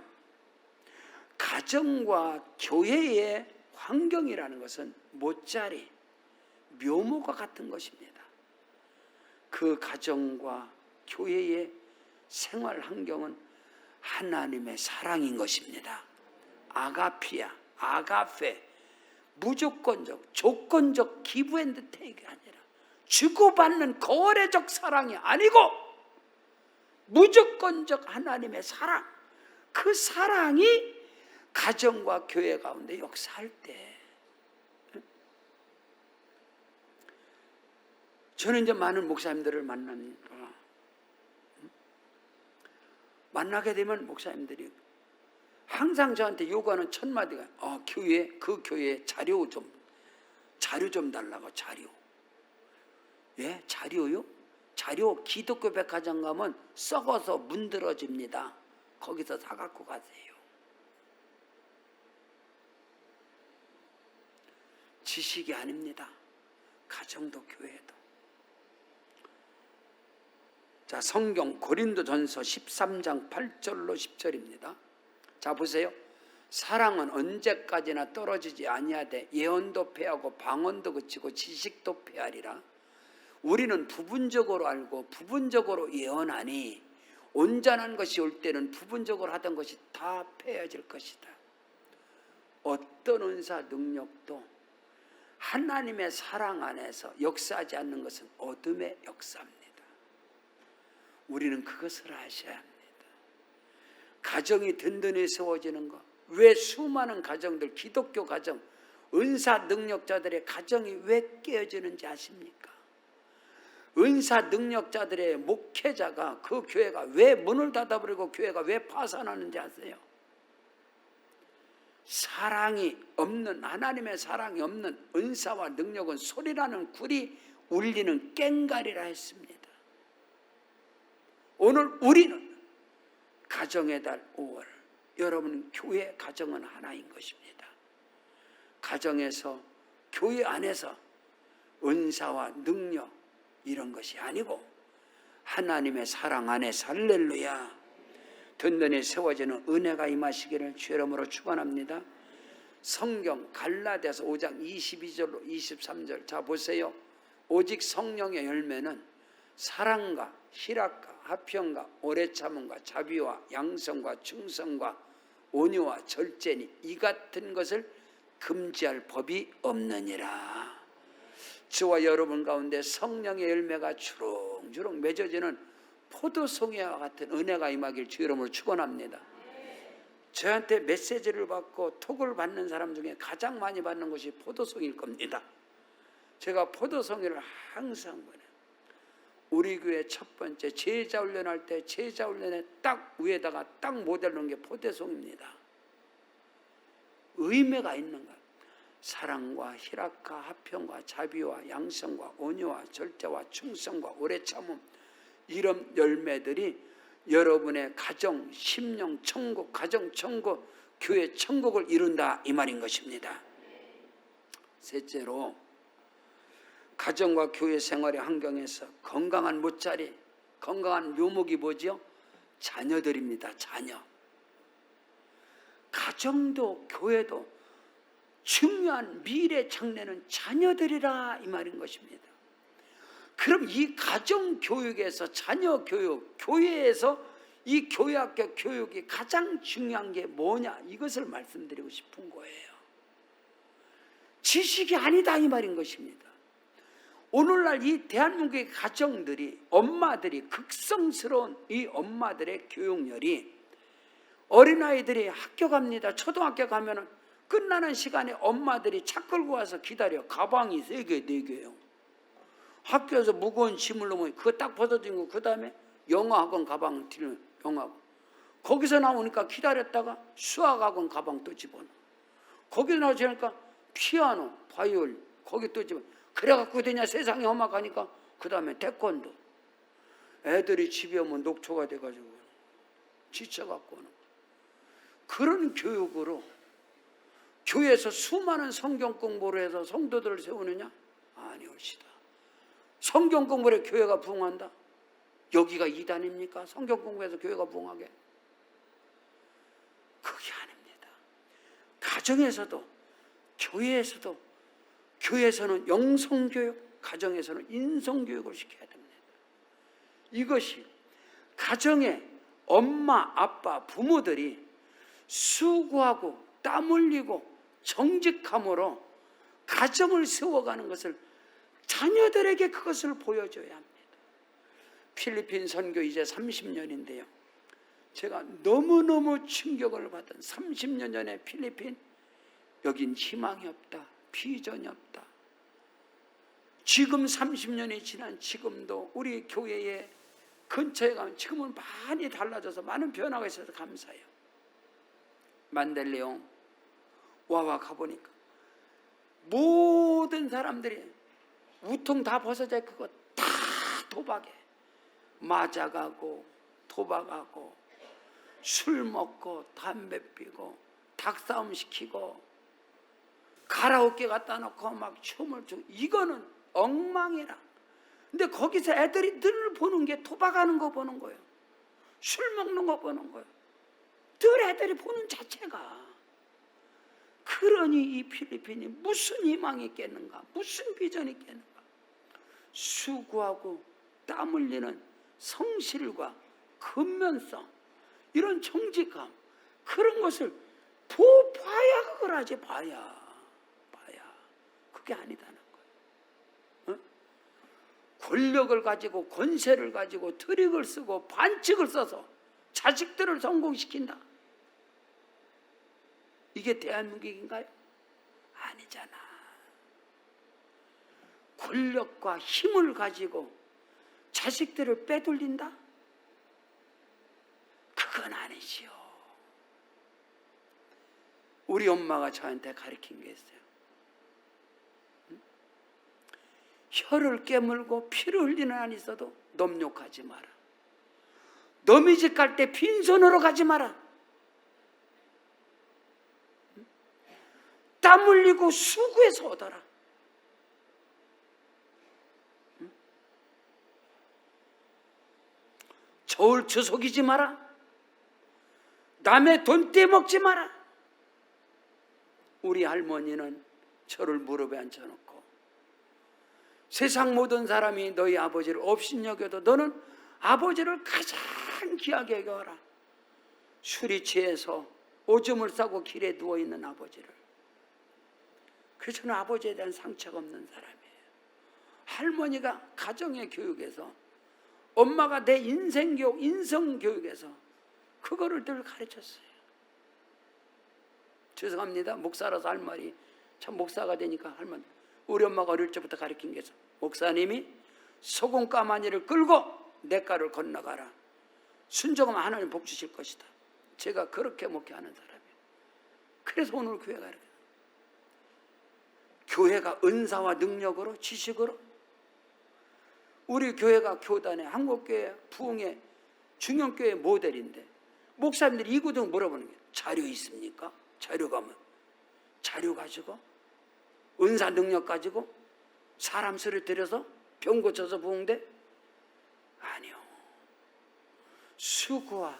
가정과 교회의 환경이라는 것은 못자리, 묘모가 같은 것입니다. 그 가정과 교회의 생활 환경은 하나님의 사랑인 것입니다. 아가피아, 아가페, 무조건적, 조건적 기브 앤드 테이크가 아니라 주고받는 거래적 사랑이 아니고 무조건적 하나님의 사랑, 그 사랑이 가정과 교회 가운데 역사할 때, 저는 이제 많은 목사님들을 만나게 되면 목사님들이 항상 저한테 요구하는 첫 마디가 그 교회 자료 좀 달라고. 자료. 예? 자료요? 자료 기독교 백화점 가면 썩어서 문드러집니다. 거기서 사갖고 가세요. 지식이 아닙니다. 가정도 교회도. 자, 성경 고린도전서 13장 8절로 10절입니다. 자, 보세요. 사랑은 언제까지나 떨어지지 아니하되 예언도 패하고 방언도 그치고 지식도 패하리라. 우리는 부분적으로 알고 부분적으로 예언하니 온전한 것이 올 때는 부분적으로 하던 것이 다 패해질 것이다. 어떤 은사 능력도 하나님의 사랑 안에서 역사하지 않는 것은 어둠의 역사입니다. 우리는 그것을 아셔야 합니다. 가정이 든든히 세워지는 것. 왜 수많은 가정들, 기독교 가정, 은사 능력자들의 가정이 왜 깨어지는지 아십니까? 은사 능력자들의 목회자가, 그 교회가 왜 문을 닫아버리고 교회가 왜 파산하는지 아세요? 사랑이 없는, 하나님의 사랑이 없는 은사와 능력은 소리나는 굴이 울리는 꽹과리라 했습니다. 오늘 우리는 가정의 달 5월, 여러분 교회 가정은 하나인 것입니다. 가정에서, 교회 안에서 은사와 능력 이런 것이 아니고 하나님의 사랑 안에서 할렐루야 든든히 세워지는 은혜가 임하시기를 주 이름으로 축원합니다. 성경 갈라디아서 5장 22절로 23절. 자, 보세요. 오직 성령의 열매는 사랑과 희락과 화평과 오래 참음과 자비와 양성과 충성과 온유와 절제니 이 같은 것을 금지할 법이 없느니라. 저와 여러분 가운데 성령의 열매가 주렁주렁 맺어지는 포도송이와 같은 은혜가 임하길 주 이름으로 축원합니다. 저한테 메시지를 받고 톡을 받는 사람 중에 가장 많이 받는 것이 포도송이일 겁니다. 제가 포도송이를 항상 보내요. 우리 교회 첫 번째 제자 훈련할 때 제자 훈련에 딱 위에다가 딱 모델 놓은 게 포도송입니다. 의미가 있는 거예요. 사랑과 희락과 화평과 자비와 양성과 온유와 절제와 충성과 오래 참음, 이런 열매들이 여러분의 가정, 심령 천국, 가정 천국, 교회 천국을 이룬다 이 말인 것입니다. 셋째로, 가정과 교회 생활의 환경에서 건강한 못자리, 건강한 묘목이 뭐죠? 자녀들입니다. 자녀. 가정도 교회도 중요한 미래 장래는 자녀들이라 이 말인 것입니다. 그럼 이 가정 교육에서 자녀 교육, 교회에서 이 교회학교 교육이 가장 중요한 게 뭐냐, 이것을 말씀드리고 싶은 거예요. 지식이 아니다 이 말인 것입니다. 오늘날 이 대한민국의 가정들이, 엄마들이, 극성스러운 이 엄마들의 교육열이, 어린아이들이 학교 갑니다. 초등학교 가면은 끝나는 시간에 엄마들이 차 끌고 와서 기다려. 가방이 3개, 4개요. 학교에서 무거운 짐을 놓으면 그거 딱 벗어지고 그 다음에 영어학원 가방 들면 영어학원. 거기서 나오니까 기다렸다가 수학학원 가방 또 집어넣어. 거기서 나오니까 피아노, 바이올린 거기 또 집어넣어. 그래갖고 되냐 세상에 험악하니까 그 다음에 태권도. 애들이 집에 오면 녹초가 돼가지고 지쳐갖고는 그런 교육으로 교회에서 수많은 성경 공부를 해서 성도들을 세우느냐? 아니올시다. 성경 공부에 교회가 부흥한다? 여기가 이단입니까? 성경 공부해서 교회가 부흥하게? 그게 아닙니다. 가정에서도 교회에서도 교회에서는 영성교육, 가정에서는 인성교육을 시켜야 됩니다. 이것이 가정의 엄마, 아빠, 부모들이 수고하고 땀 흘리고 정직함으로 가정을 세워가는 것을 자녀들에게 그것을 보여줘야 합니다. 필리핀 선교 이제 30년인데요. 제가 너무너무 충격을 받은 30년 전에 필리핀, 여긴 희망이 없다, 비전이 없다. 지금 30년이 지난 지금도 우리 교회에 근처에 가면 지금은 많이 달라져서 많은 변화가 있어서 감사해요. 만델레옹 와와 가보니까 모든 사람들이 우통 다 벗어져 그거 다 도박해. 맞아가고 도박하고 술 먹고 담배 피고 닭싸움 시키고 가라오케 갖다 놓고 막 춤을 추고 이거는 엉망이라. 근데 거기서 애들이 늘 보는 게 도박하는 거 보는 거예요. 술 먹는 거 보는 거예요. 늘 애들이 보는 자체가. 그러니 이 필리핀이 무슨 희망이 있겠는가, 무슨 비전이 있겠는가. 수고하고 땀 흘리는 성실과 근면성, 이런 정직함, 그런 것을 봐야 그걸 하지. 봐야 그게 아니다는 거예요. 권력을 가지고 권세를 가지고 트릭을 쓰고 반칙을 써서 자식들을 성공시킨다. 이게 대한민국인가요? 아니잖아. 권력과 힘을 가지고 자식들을 빼돌린다? 그건 아니지요. 우리 엄마가 저한테 가르친 게 있어요. 혀를 깨물고 피를 흘리는 한 있어도 놈 욕하지 마라. 너미 집 갈 때 빈손으로 가지 마라. 땀 흘리고 수고해서 오더라. 저울 주속이지 마라. 남의 돈 떼먹지 마라. 우리 할머니는 저를 무릎에 앉혀놓고 세상 모든 사람이 너희 아버지를 업신여겨도 너는 아버지를 가장 귀하게 여겨라. 술이 취해서 오줌을 싸고 길에 누워있는 아버지를. 그래서 저는 아버지에 대한 상처가 없는 사람이에요. 할머니가 가정의 교육에서, 엄마가 내 인생교육, 인성교육에서 그거를 늘 가르쳤어요. 죄송합니다. 목사라서 할 말이, 참 목사가 되니까 할 말. 우리 엄마가 어릴 적부터 가르친 게 있어. 목사님이 소금 까마니를 끌고 냇가를 건너가라. 순종하면 하나님 복 주실 것이다. 제가 그렇게 목회하는 사람이에요. 그래서 오늘 교회가 이렇게, 교회가 은사와 능력으로, 지식으로, 우리 교회가 교단의 한국교회 부흥의 중형교회 모델인데, 목사님들이 이구동 물어보는 게, 자료 있습니까? 자료가 뭐? 자료 가지고 은사 능력 가지고 사람 수를 들여서 병 고쳐서 부흥돼? 아니요. 수고와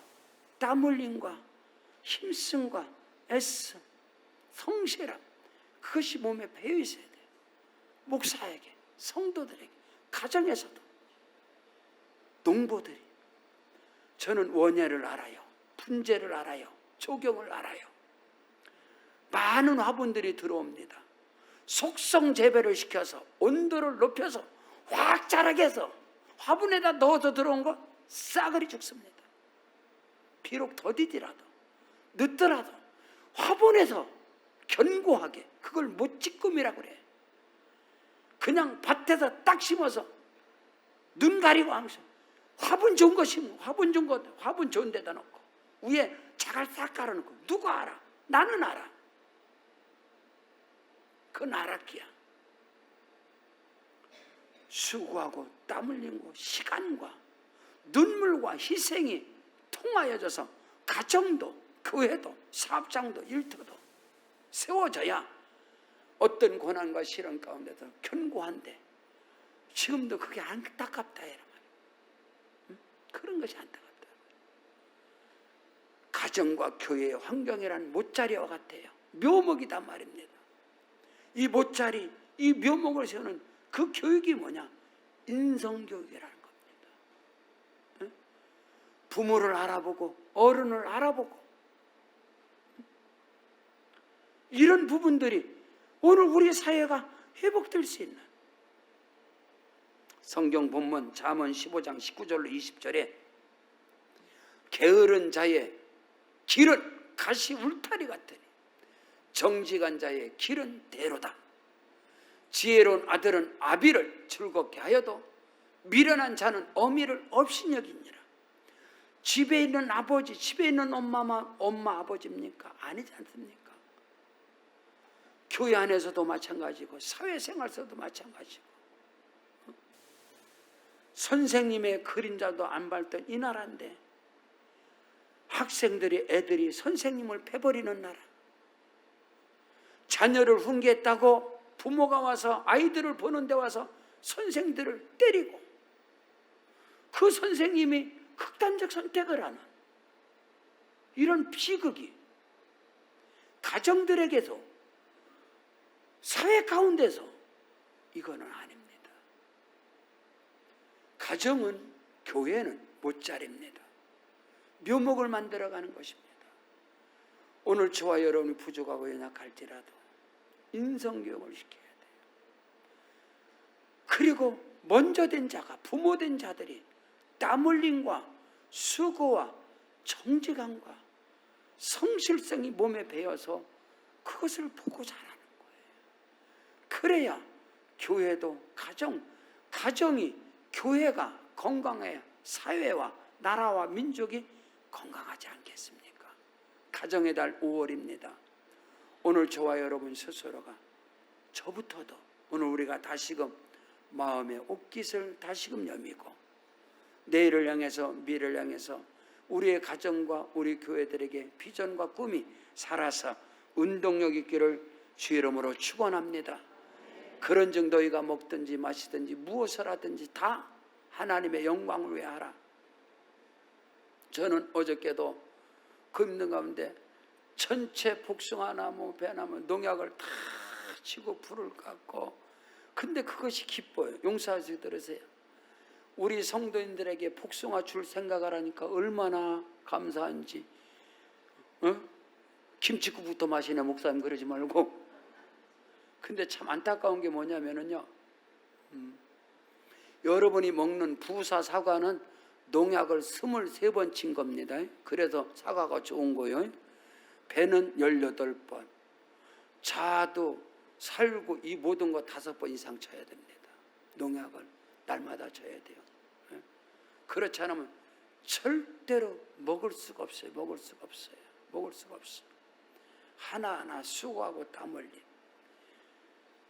땀 흘림과 힘씀과 애씀, 성실함, 그것이 몸에 배어 있어야 돼요. 목사에게, 성도들에게, 가정에서도, 농부들이. 저는 원예를 알아요. 분재를 알아요. 조경을 알아요. 많은 화분들이 들어옵니다. 속성 재배를 시켜서 온도를 높여서 확 자라게 해서 화분에다 넣어서 들어온 거 싸그리 죽습니다. 비록 더디더라도 늦더라도 화분에서 견고하게, 그걸 못지꿈이라고 그래. 그냥 밭에서 딱 심어서 눈 가리고 항상 화분 좋은 거 심고 화분 좋은 거 화분 좋은 데다 놓고 위에 자갈 싹 깔아놓고 누가 알아? 나는 알아. 그건 알았기야. 수고하고 땀 흘리고 시간과 눈물과 희생이 통하여져서 가정도 교회도 사업장도 일터도 세워져야 어떤 고난과 시련 가운데서 견고한데 지금도 그게 안타깝다 이런 말이에요. 그런 것이 안타깝다. 가정과 교회의 환경이란 못자리와 같아요. 묘목이다 말입니다. 이 못자리, 이 묘목을 세우는 그 교육이 뭐냐? 인성교육이라는 겁니다. 부모를 알아보고 어른을 알아보고 이런 부분들이 오늘 우리 사회가 회복될 수 있는 성경 본문 잠언 15장 19절로 20절에 게으른 자의 길은 가시 울타리 같으니 정직한 자의 길은 대로다. 지혜로운 아들은 아비를 즐겁게 하여도 미련한 자는 어미를 업신여기니라. 집에 있는 아버지, 집에 있는 엄마 아버지입니까? 아니지 않습니까? 교회 안에서도 마찬가지고 사회생활에서도 마찬가지고 선생님의 그림자도 안 밟던 이 나라인데 애들이 선생님을 패버리는 나라. 자녀를 훈계했다고 부모가 와서 아이들을 보는 데 와서 선생들을 때리고 그 선생님이 극단적 선택을 하는 이런 비극이 가정들에게도 사회 가운데서 이거는 아닙니다. 가정은 교회는 못자리입니다. 묘목을 만들어가는 것입니다. 오늘 저와 여러분이 부족하고 연약할지라도 인성교육을 시켜야 돼요. 그리고 먼저 된 자가 부모 된 자들이 땀 흘림과 수고와 정직함과 성실성이 몸에 배어서 그것을 보고 자라는 거예요. 그래야 교회도 가정이 교회가 건강해야 사회와 나라와 민족이 건강하지 않겠습니까? 가정의 달 5월입니다. 오늘 저와 여러분 스스로가 저부터도 오늘 우리가 다시금 마음의 옷깃을 다시금 여미고 내일을 향해서 미래를 향해서 우리의 가정과 우리 교회들에게 비전과 꿈이 살아서 운동력 있기를 주의 이름으로 축원합니다. 그런 즉 너희가 먹든지 마시든지 무엇을 하든지 다 하나님의 영광을 위해 하라. 저는 어저께도 그 힘든 가운데 전체 복숭아나무 배나무 농약을 다 치고 불을 껐고 근데 그것이 기뻐요. 용서하시 들으세요. 우리 성도인들에게 복숭아 줄 생각을 하니까 얼마나 감사한지. 김치국부터 마시네 목사님 그러지 말고. 근데 참 안타까운 게 뭐냐면요 여러분이 먹는 부사 사과는 농약을 23번 친 겁니다. 그래서 사과가 좋은 거예요. 배는 18번, 자도 살고 이 모든 거 5번 이상 쳐야 됩니다. 농약을 날마다 쳐야 돼요. 그렇지 않으면 절대로 먹을 수가 없어요. 먹을 수가 없어요. 하나하나 수고하고 땀 흘린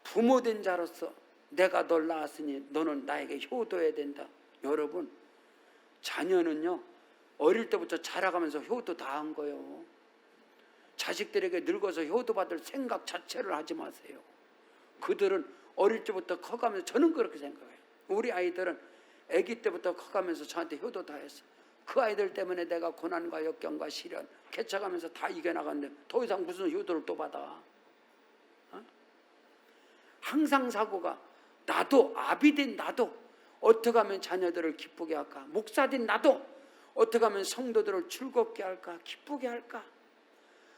부모된 자로서 내가 널 낳았으니 너는 나에게 효도해야 된다. 여러분 자녀는요 어릴 때부터 자라가면서 효도 다 한 거예요. 자식들에게 늙어서 효도받을 생각 자체를 하지 마세요. 그들은 어릴 때부터 커가면서 저는 그렇게 생각해요. 우리 아이들은 아기 때부터 커가면서 저한테 효도 다 했어. 그 아이들 때문에 내가 고난과 역경과 시련 개척하면서 다 이겨나갔는데 더 이상 무슨 효도를 또 받아. 항상 사고가 나도 아비된 나도 어떻게 하면 자녀들을 기쁘게 할까? 목사된 나도 어떻게 하면 성도들을 즐겁게 할까? 기쁘게 할까?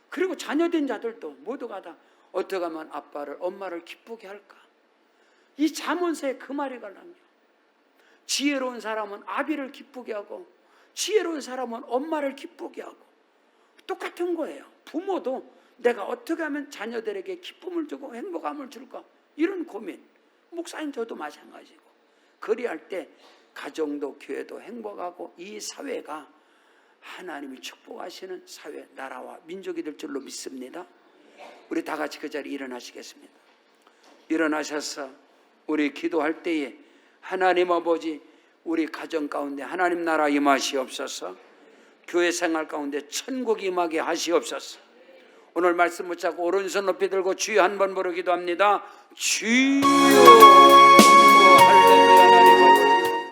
그리고 자녀된 자들도 모두가 다 어떻게 하면 아빠를 엄마를 기쁘게 할까? 이 잠언서에 그 말이 걸랑요. 지혜로운 사람은 아비를 기쁘게 하고 지혜로운 사람은 엄마를 기쁘게 하고 똑같은 거예요. 부모도 내가 어떻게 하면 자녀들에게 기쁨을 주고 행복함을 줄까? 이런 고민. 목사님 저도 마찬가지고 그리할 때 가정도 교회도 행복하고 이 사회가 하나님이 축복하시는 사회, 나라와 민족이 될 줄로 믿습니다. 우리 다 같이 그 자리에 일어나시겠습니다. 일어나셔서 우리 기도할 때에 하나님 아버지, 우리 가정 가운데 하나님 나라 임하시옵소서. 교회 생활 가운데 천국이 임하게 하시옵소서. 오늘 말씀 붙잡고 오른손 높이 들고 주여 한 번 부르기도 합니다. 주여.